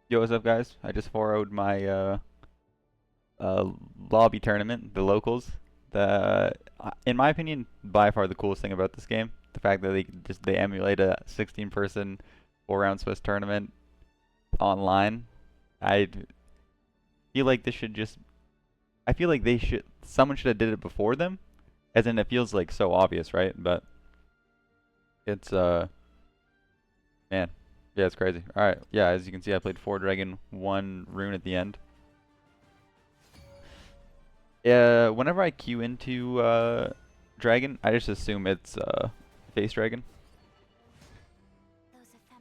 Yo, what's up, guys? I just 4-0'd my uh, lobby tournament, the locals. In my opinion, by far the coolest thing about this game, the fact that they emulate a 16-person 4-round Swiss tournament online. I feel like this should just. I feel like someone should have did it before them, as in it feels like so obvious, right? But it's man, yeah, it's crazy. All right, yeah, as you can see, I played 4 dragon, 1 rune at the end. Whenever I queue into dragon, I just assume it's face dragon.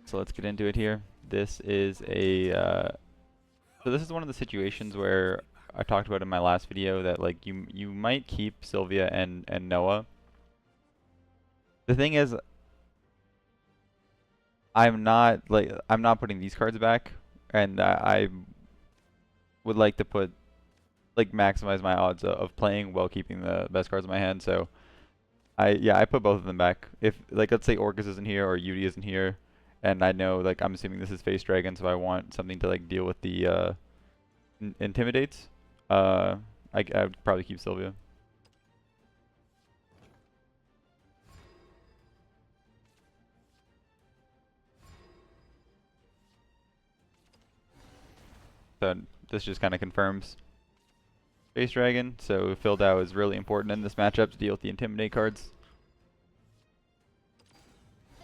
So let's get into it here. This is so this is one of the situations where I talked about in my last video that like you might keep Sylvia and Noah. The thing is, I'm not putting these cards back, and I would like to put maximize my odds of playing while keeping the best cards in my hand. So I put both of them back. If let's say Orchis isn't here or Yudi isn't here, and I know I'm assuming this is face dragon, so I want something to deal with the intimidates. I would probably keep Sylvia. So this just kind of confirms face dragon. So Fildao is really important in this matchup to deal with the intimidate cards.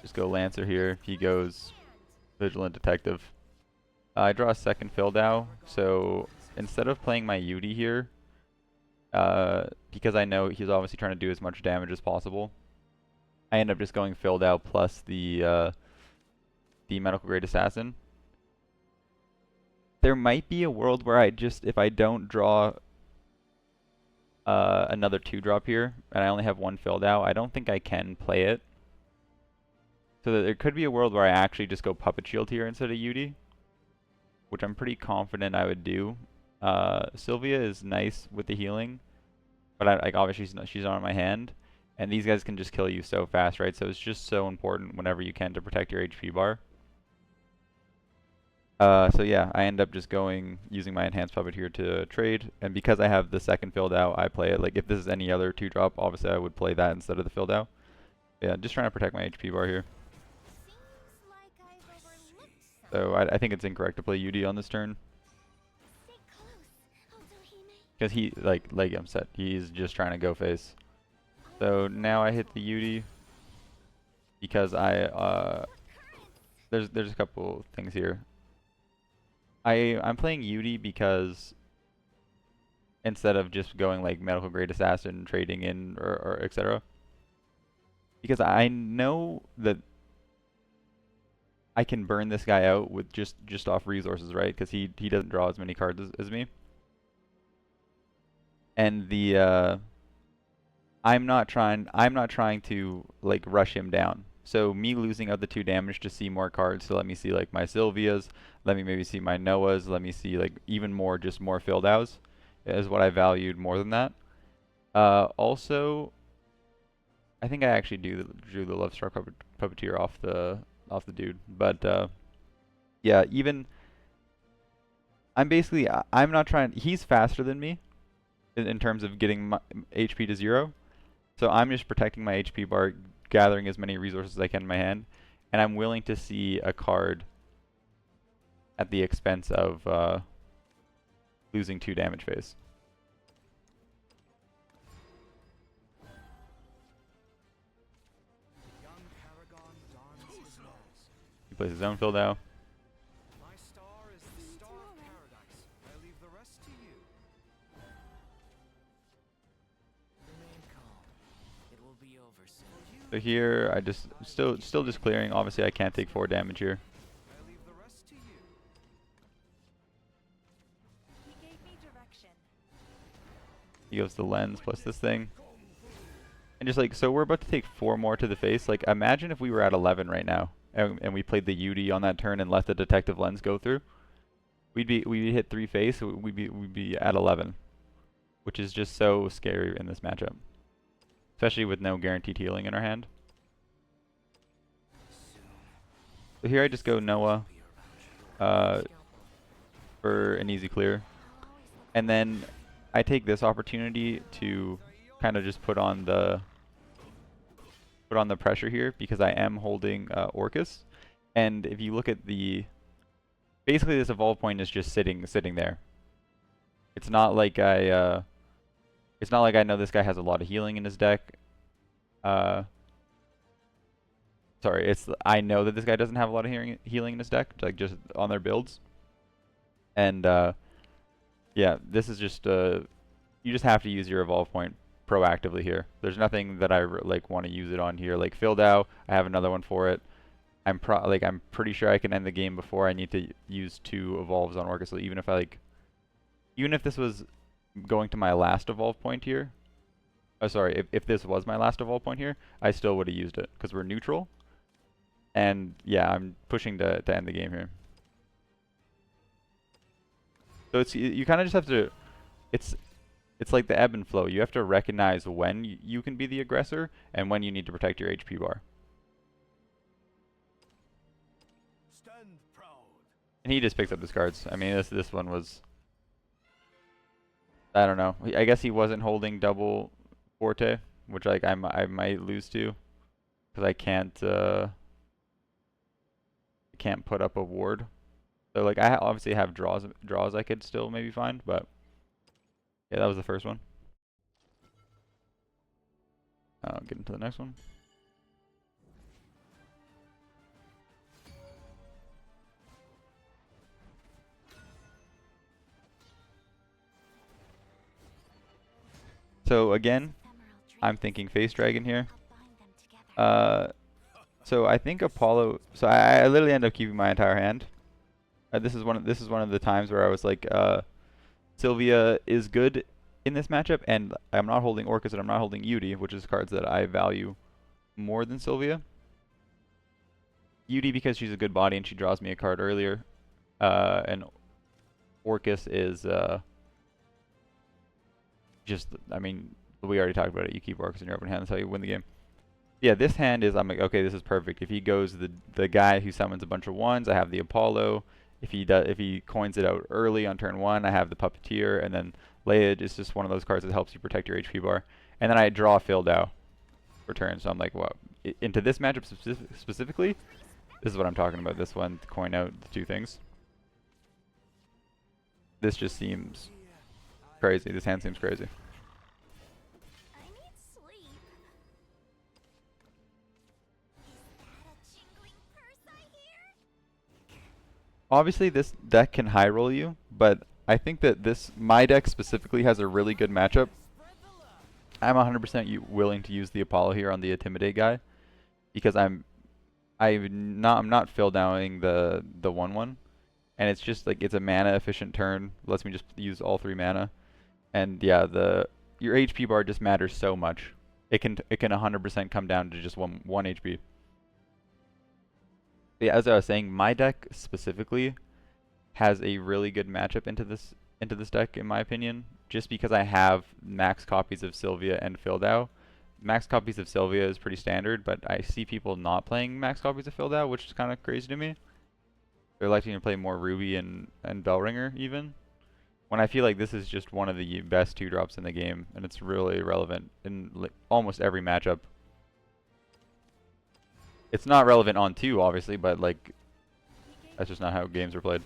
Just go Lancer here. He goes Vigilant Detective. I draw a second Fildao, so instead of playing my Yudi here, because I know he's obviously trying to do as much damage as possible, I end up just going Fildao plus the Medical Grade Assassin. There might be a world where if I don't draw another 2-drop here, and I only have one Fildao, I don't think I can play it. So that there could be a world where I actually just go Puppet Shield here instead of Yudi, which I'm pretty confident I would do. Sylvia is nice with the healing, but obviously she's not on my hand, and these guys can just kill you so fast, right? So it's just so important whenever you can to protect your HP bar. So yeah, I end up just using my enhanced puppet here to trade, and because I have the second Fildao, I play it. Like if this is any other 2-drop, obviously I would play that instead of the Fildao. Yeah, just trying to protect my HP bar here. So I think it's incorrect to play Yudi on this turn. Because he, like I'm said, he's just trying to go face. So now I hit the Yudi because there's a couple things here. I'm playing Yudi because instead of just going Medical Grade Assassin, trading in or etc. Because I know that I can burn this guy out with just off resources, right? Because he doesn't draw as many cards as me. And I'm not trying to rush him down. So me losing out the 2 damage to see more cards to let me see my Sylvias, let me maybe see my Noahs, let me see even more just more Fildaus is what I valued more than that. Also, I think I actually drew the Love Struck Puppeteer off the dude, but yeah, even I'm not trying. He's faster than me in terms of getting my HP to 0. So I'm just protecting my HP bar, gathering as many resources as I can in my hand, and I'm willing to see a card at the expense of losing 2 damage phase. He plays his own Fildao. So here, I just still just clearing. Obviously, I can't take 4 damage here. He goes the lens plus this thing, and just so we're about to take 4 more to the face. Imagine if we were at 11 right now, and we played the Yudi on that turn and let the detective lens go through. We'd hit 3 face. So we'd be at 11, which is just so scary in this matchup. Especially with no guaranteed healing in our hand. So here I just go Noah. for an easy clear. And then I take this opportunity to kind of just put on the pressure here because I am holding Orchis. And if you look at basically this evolve point is just sitting there. It's not like I know this guy has a lot of healing in his deck. Sorry, I know that this guy doesn't have a lot of healing in his deck, like just on their builds. And yeah, this is just you just have to use your evolve point proactively here. There's nothing that I want to use it on here. Like Fildau, I have another one for it. I'm pretty sure I can end the game before I need to use 2 evolves on Orchis. So even if this was going to my last evolve point here, oh sorry, if this was my last evolve point here, I still would have used it because we're neutral. And yeah, I'm pushing to end the game here. So you kind of just have to, it's like the ebb and flow. You have to recognize when you can be the aggressor and when you need to protect your HP bar. And he just picks up his cards. I mean, this one was, I don't know. I guess he wasn't holding double Forte, which like I might lose to, because I can't put up a ward. So like I obviously have draws I could still maybe find, but yeah, that was the first one. I'll get into the next one. So again, I'm thinking Face Dragon here. So I think Apollo. So I literally end up keeping my entire hand. This is one of the times where I was like, Sylvia is good in this matchup, and I'm not holding Orchis and I'm not holding Yudi, which is cards that I value more than Sylvia. Yudi because she's a good body and she draws me a card earlier, and Orchis is just, I mean, we already talked about it. You keep Orchis in your open hand, that's how you win the game. Yeah, this hand is, I'm like, okay, this is perfect. If he goes the guy who summons a bunch of ones, I have the Apollo. If he coins it out early on turn 1, I have the Puppeteer, and then Leia is just one of those cards that helps you protect your HP bar. And then I draw Fildau for turn, so I'm like, well, into this matchup specifically, this is what I'm talking about. This one, coin out the 2 things. This just seems crazy. This hand seems crazy. Obviously, this deck can high roll you, but I think that my deck specifically has a really good matchup. I'm 100% willing to use the Apollo here on the Intimidate guy because I'm not Fildowing the 1/1, and it's just like it's a mana efficient turn. Lets me just use all 3 mana, and yeah, your HP bar just matters so much. It can 100% come down to just one HP. Yeah, as I was saying, my deck specifically has a really good matchup into this deck, in my opinion, just because I have max copies of Sylvia and Fildau. Max copies of Sylvia is pretty standard, but I see people not playing max copies of Fildau, which is kind of crazy to me. They're liking to play more Ruby and Bellringer even, when I feel like this is just one of the best 2-drops in the game, and it's really relevant in like almost every matchup. It's not relevant on 2, obviously, but like that's just not how games are played.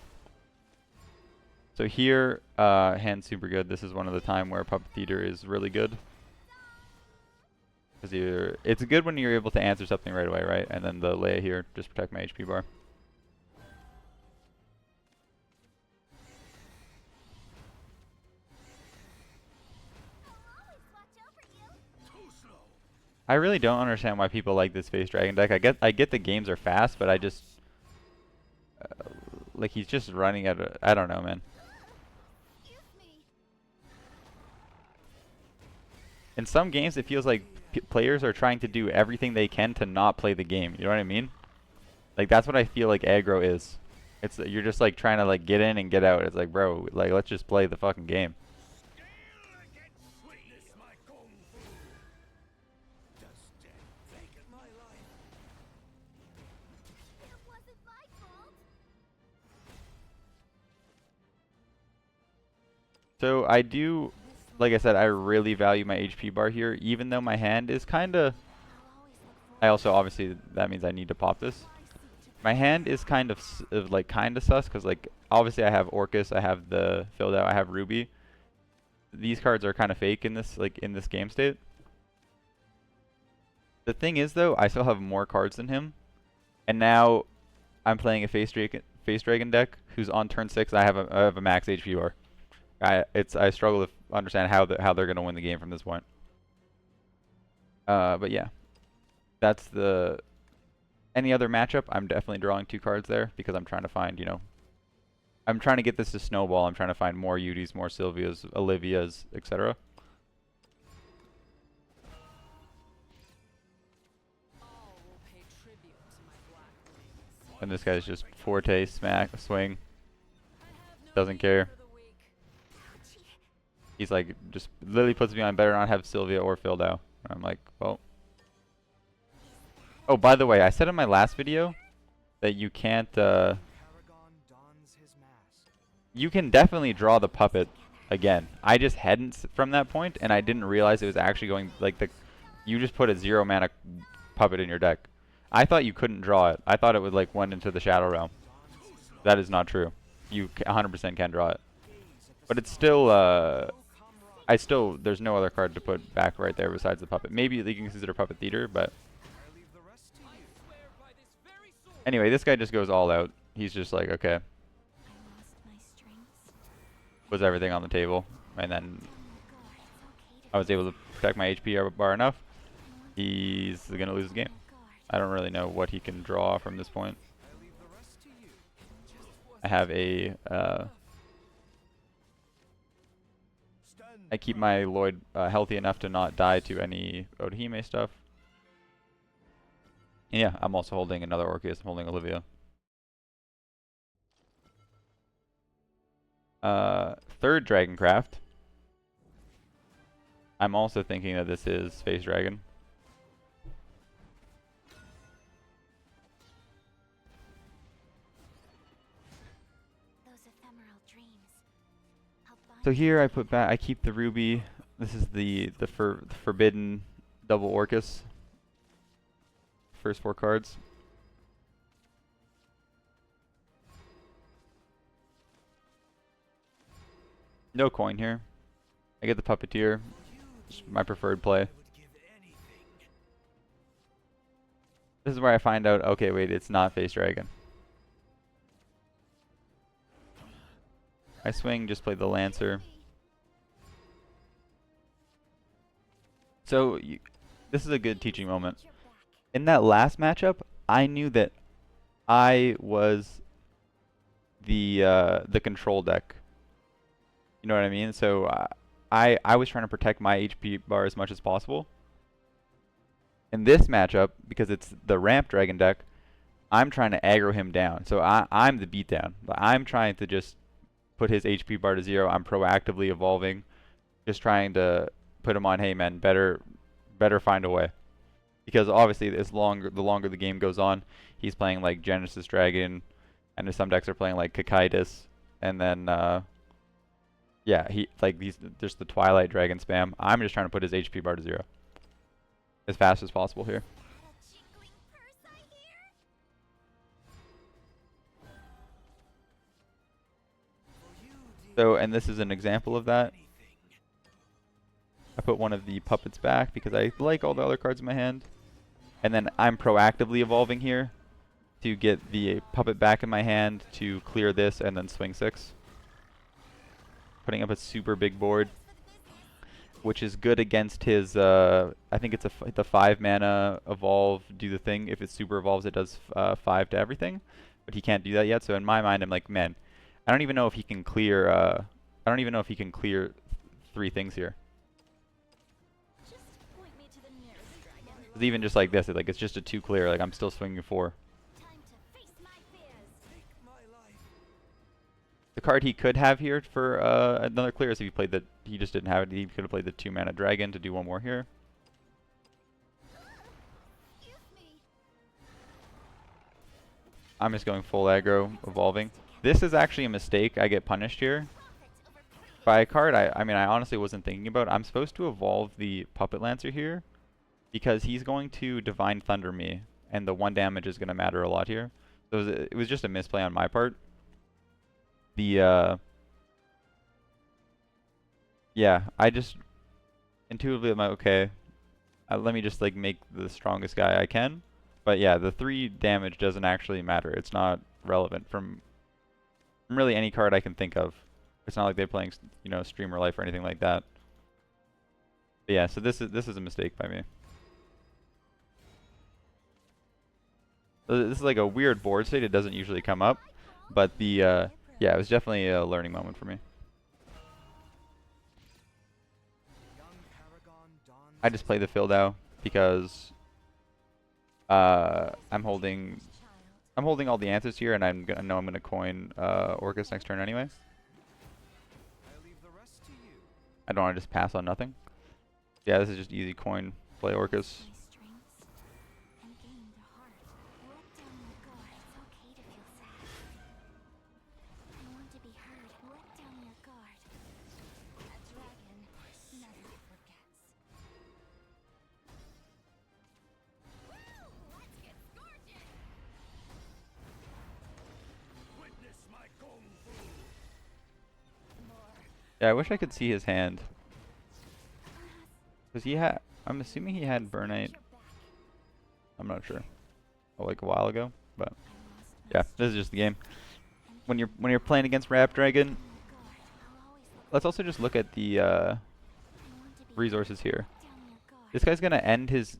So here, hand's super good. This is one of the time where Puppet Theater is really good. Because it's good when you're able to answer something right away, right? And then the Leia here, just protect my HP bar. I really don't understand why people like this Face Dragon deck. I get the games are fast, but I just like he's just running at I don't know, man. In some games, it feels like players are trying to do everything they can to not play the game. You know what I mean? Like that's what I feel like aggro is. You're just like trying to like get in and get out. It's like, bro, like let's just play the fucking game. So I do, like I said, I really value my HP bar here, even though my hand is kind of. I also obviously that means I need to pop this. My hand is kind of like kind of sus because like obviously I have Orchis, I have the filled out, I have Ruby. These cards are kind of fake in this game state. The thing is though, I still have more cards than him, and now I'm playing a face dragon deck who's on turn 6. I have a max HP bar. I struggle to understand how they're gonna win the game from this point. But yeah, that's the. Any other matchup, I'm definitely drawing 2 cards there because I'm trying to find, you know, I'm trying to get this to snowball. I'm trying to find more Udis, more Sylvias, Olivias, etc. And this guy's just forte, smack, swing. Doesn't care. He's like, just literally puts me on better not have Sylvia or Fildo. I'm like, well. Oh, by the way, I said in my last video that you can't, you can definitely draw the puppet again. I just hadn't from that point, and I didn't realize it was actually going, like, you just put a 0 mana puppet in your deck. I thought you couldn't draw it. I thought it would, like, went into the Shadow Realm. That is not true. You 100% can draw it. But it's still, there's no other card to put back right there besides the puppet. Maybe you can consider Puppet Theater, but. Anyway, this guy just goes all out. He's just like, okay. Puts everything on the table. And then I was able to protect my HP bar enough. He's going to lose the game. I don't really know what he can draw from this point. I have a... I keep my Lloyd healthy enough to not die to any Odahime stuff. And yeah, I'm also holding another Orchis. I'm holding Olivia. Third Dragoncraft. I'm also thinking that this is Space Dragon. So here I put back. I keep the Ruby. This is the forbidden double Orchis. First 4 cards. No coin here. I get the Puppeteer. It's my preferred play. This is where I find out, okay, wait, it's not Face Dragon. I swing, just play the Lancer. So, this is a good teaching moment. In that last matchup, I knew that I was the control deck. You know what I mean? So I was trying to protect my HP bar as much as possible. In this matchup, because it's the ramp dragon deck, I'm trying to aggro him down. So I'm the beatdown. I'm trying to just put his HP bar to 0. I'm proactively evolving, just trying to put him on, hey man, better find a way. Because obviously, the longer the game goes on, he's playing like Genesis Dragon, and some decks are playing like Kakaitis, and then yeah, there's the Twilight Dragon spam. I'm just trying to put his HP bar to 0 as fast as possible here. So, and this is an example of that. I put one of the puppets back because I like all the other cards in my hand. And then I'm proactively evolving here to get the puppet back in my hand to clear this and then swing 6. Putting up a super big board, which is good against his, I think it's the 5 mana evolve, do the thing. If it super evolves, it does 5 to everything. But he can't do that yet, so in my mind, I'm like, man, I don't even know if he can clear, I don't even know if he can clear 3 things here. It's even just like this, it's just a 2 clear, like I'm still swinging 4. The card he could have here for another clear is if he played the, he just didn't have it, he could have played the 2 mana dragon to do 1 more here. I'm just going full aggro, evolving. This is actually a mistake, I get punished here. By a card, I mean, I honestly wasn't thinking about. I'm supposed to evolve the Puppet Lancer here because he's going to Divine Thunder me, and the 1 damage is going to matter a lot here. So it was just a misplay on my part. Yeah, I just intuitively I'm like, okay, let me just like make the strongest guy I can. But yeah, the 3 damage doesn't actually matter. It's not relevant from really any card I can think of. It's not like they're playing, you know, Streamer Life or anything like that. But yeah, so this is a mistake by me. So this is like a weird board state. It doesn't usually come up, but yeah, it was definitely a learning moment for me. I just play the Fildau because I'm holding all the answers here, and I know I'm gonna coin Orchis next turn anyway. I don't want to just pass on nothing. Yeah, this is just easy coin play Orchis. Yeah, I wish I could see his hand. Because I'm assuming he had Burnite. I'm not sure. Oh, like a while ago, but yeah, this is just the game. When you're playing against Rap Dragon, let's also just look at the resources here. This guy's gonna end he's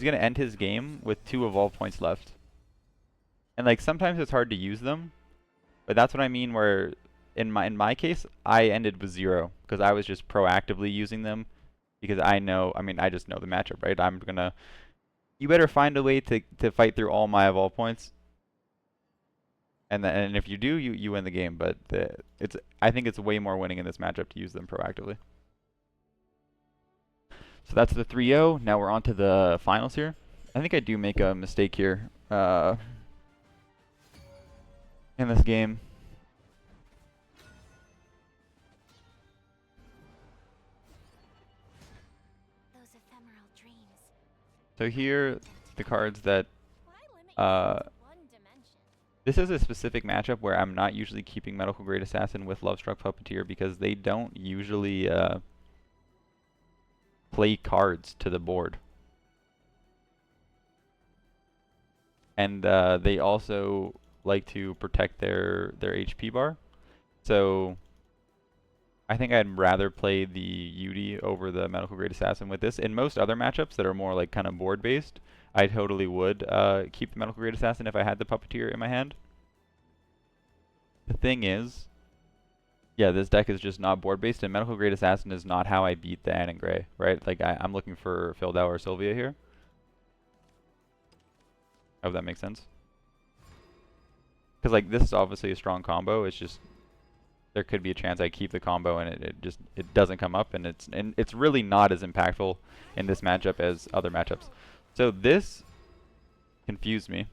gonna end his game with 2 evolve points left. And like sometimes it's hard to use them, but that's what I mean where in my case I ended with 0 because I was just proactively using them because I just know the matchup, right? You better find a way to fight through all my evolve points. And if you do, you win the game, but I think it's way more winning in this matchup to use them proactively. So that's the 3-0. Now we're on to the finals here. I think I do make a mistake here in this game. So here, the cards that this is a specific matchup where I'm not usually keeping Medical Grade Assassin with Lovestruck Puppeteer because they don't usually play cards to the board. And they also like to protect their HP bar. So I think I'd rather play the Yudi over the Medical Grade Assassin with this. In most other matchups that are more like kind of board based, I totally would keep the Medical Grade Assassin if I had the Puppeteer in my hand. The thing is, yeah, this deck is just not board based, and Medical Grade Assassin is not how I beat the Ann and Gray, right? Like I'm looking for Fildau or Sylvia here. I hope that makes sense. Because like this is obviously a strong combo. It's just there could be a chance I keep the combo and it doesn't come up, and it's really not as impactful in this matchup as other matchups. So this confused me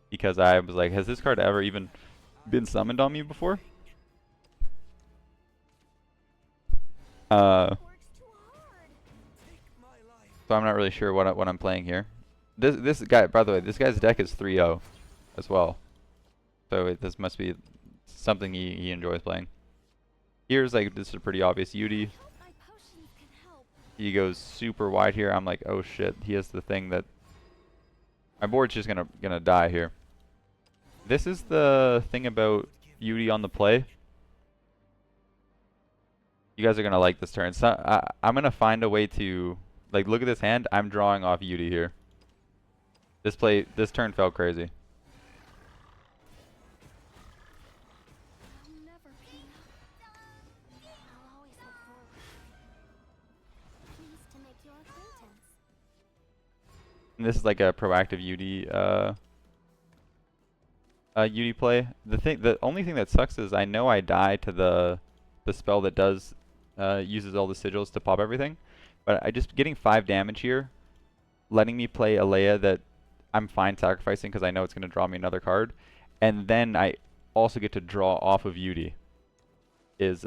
because I was like, has this card ever even been summoned on me before? So I'm not really sure what I'm playing here. This guy, by the way, this guy's deck is 3-0 as well. So this must be something he enjoys playing. Here's like, this is a pretty obvious Yudi. He goes super wide here. I'm like, oh shit, he has the thing that my board's just gonna die here. This is the thing about Yudi on the play. You guys are gonna like this turn. So I'm gonna find a way to like look at this hand. I'm drawing off Yudi here. This turn felt crazy. And this is like a proactive UD UD play. The only thing that sucks is I know I die to the spell that does uses all the sigils to pop everything, but I just getting 5 damage here, letting me play a Leia that I'm fine sacrificing because I know it's going to draw me another card, and then I also get to draw off of UD is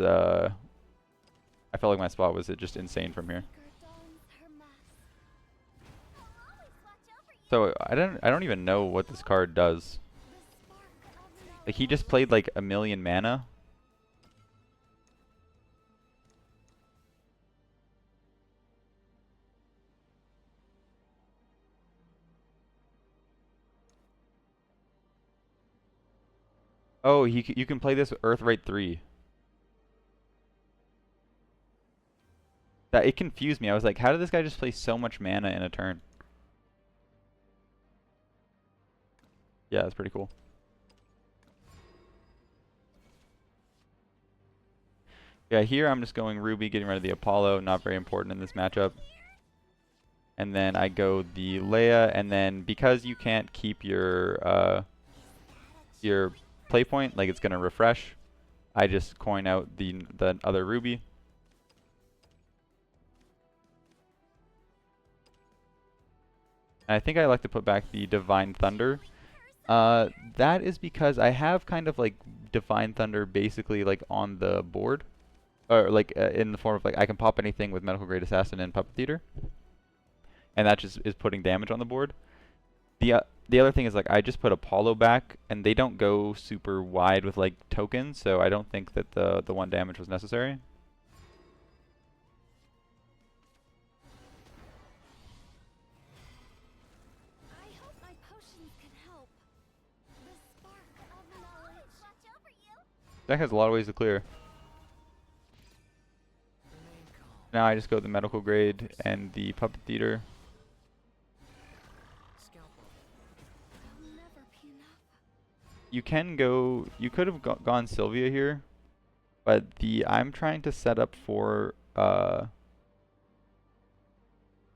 I felt like my spot was just insane from here. So I don't even know what this card does. Like he just played like 1,000,000 mana. Oh, you can play this with Earthright 3. That it confused me. I was like, how did this guy just play so much mana in a turn? Yeah, it's pretty cool. Yeah, here I'm just going Ruby, getting rid of the Apollo. Not very important in this matchup. And then I go the Leia, and then because you can't keep your play point, like it's gonna refresh, I just coin out the other Ruby. And I think I like to put back the Divine Thunder. That is because I have kind of like Divine Thunder basically like on the board, or like in the form of like I can pop anything with Medical Grade Assassin and Puppet Theater, and that just is putting damage on the board. The other thing is like I just put Apollo back, and they don't go super wide with like tokens, so I don't think that the 1 damage was necessary. Deck has a lot of ways to clear. Now I just go the Medical Grade and the Puppet Theater. You could have gone Sylvia here, but I'm trying to set up for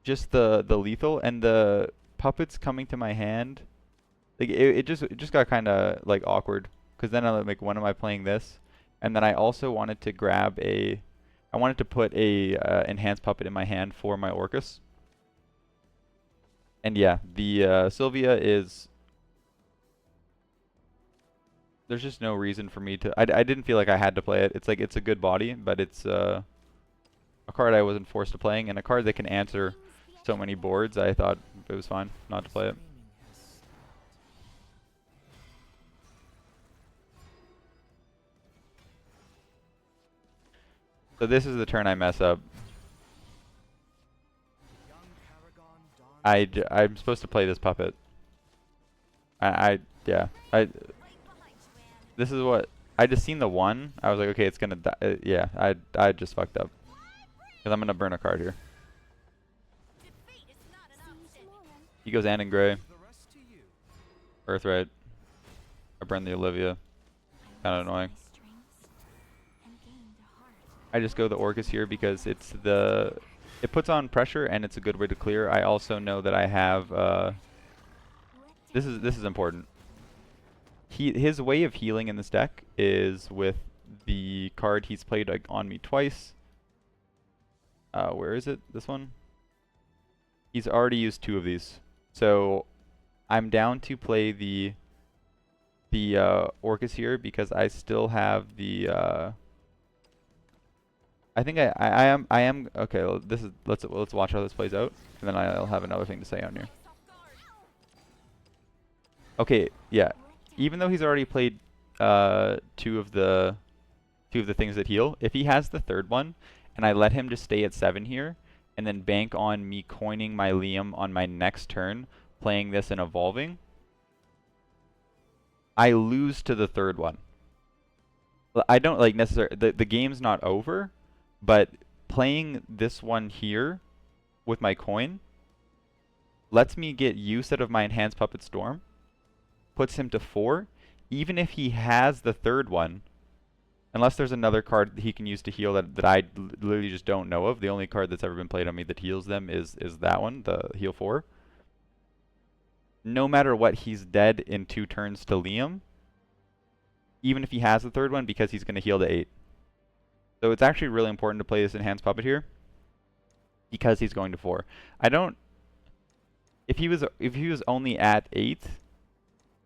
just the lethal, and the puppets coming to my hand. Like it just got kind of like awkward, because then I'm like, when am I playing this? And then I also wanted to I wanted to put a enhanced puppet in my hand for my Orchis. And yeah, the Sylvia is. There's just no reason for me to. I didn't feel like I had to play it. It's like it's a good body, but it's a card I wasn't forced to playing, and a card that can answer so many boards. I thought it was fine not to play it. So this is the turn I mess up. I'm supposed to play this puppet. Yeah. This is what I just seen the 1. I was like, okay, it's gonna die. Yeah, I just fucked up, because I'm gonna burn a card here. He goes Ann and Gray. Earthright. I burn the Olivia. Kind of annoying. I just go the Orchis here because it puts on pressure, and it's a good way to clear. I also know that I have this is important. His way of healing in this deck is with the card he's played like, on me twice. Where is it? This one? He's already used 2 of these. So I'm down to play the Orchis here because I still have the I think I am okay. Well, this is let's watch how this plays out, and then I'll have another thing to say on here. Okay, yeah. Even though he's already played 2 of the things that heal, if he has the 3rd one, and I let him just stay at 7 here, and then bank on me coining my Liam on my next turn, playing this and evolving, I lose to the 3rd one. I don't like necessarily the game's not over, but playing this one here with my coin lets me get use out of my Enhanced Puppet Storm, puts him to 4, even if he has the 3rd one, unless there's another card that he can use to heal that I literally just don't know of. The only card that's ever been played on me that heals them is that one, the heal 4. No matter what, he's dead in 2 turns to Liam, even if he has the 3rd one, because he's going to heal to 8. So it's actually really important to play this Enhanced Puppet here, because he's going to 4. If he was only at 8,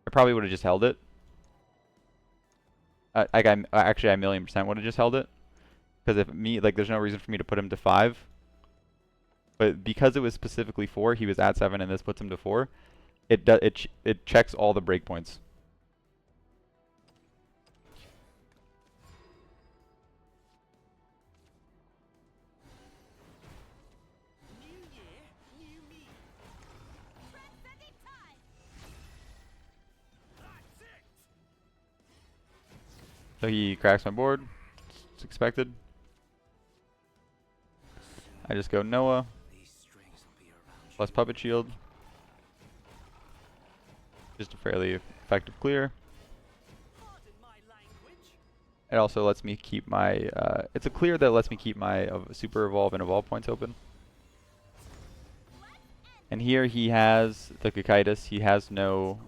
I probably would have just held it. Actually, I 1,000,000% would have just held it. Because if me, like, there's no reason for me to put him to 5. But because it was specifically 4, he was at 7, and this puts him to 4. It checks all the breakpoints. So he cracks my board. It's expected. I just go Noah plus Puppet Shield. Just a fairly effective clear. It also lets me keep my, it's a clear that lets me keep my Super Evolve and Evolve points open. And here he has the Cocytus. He has no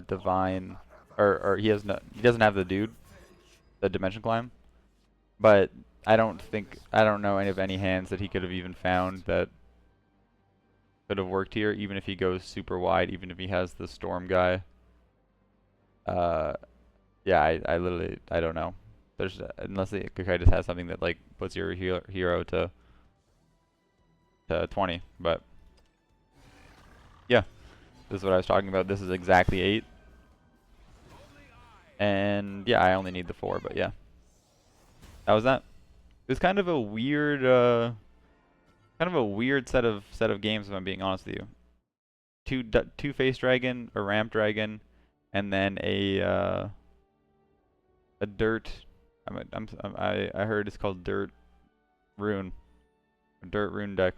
Divine, or he doesn't have the dude, the Dimension Climb. But I don't know any of any hands that he could have even found that could have worked here, even if he goes super wide, even if he has the Storm guy. Yeah, I literally, I don't know. There's, unless the Cocytus has something that like puts your hero to 20, but yeah, this is what I was talking about. This is exactly 8. And yeah, I only need the 4, but yeah. That was that. It was kind of a weird set of games, if I'm being honest with you. Two face dragon, a ramp dragon, and then a dirt. I heard it's called dirt rune, a dirt rune deck,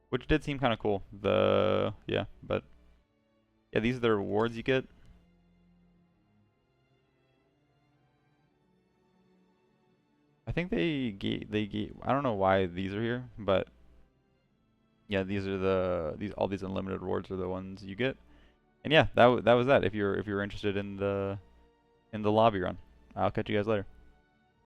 which did seem kind of cool. But yeah, these are the rewards you get. I think they gave, I don't know why these are here, but yeah, these are all these unlimited rewards are the ones you get. And yeah, that was that. If you're interested in the lobby run, I'll catch you guys later.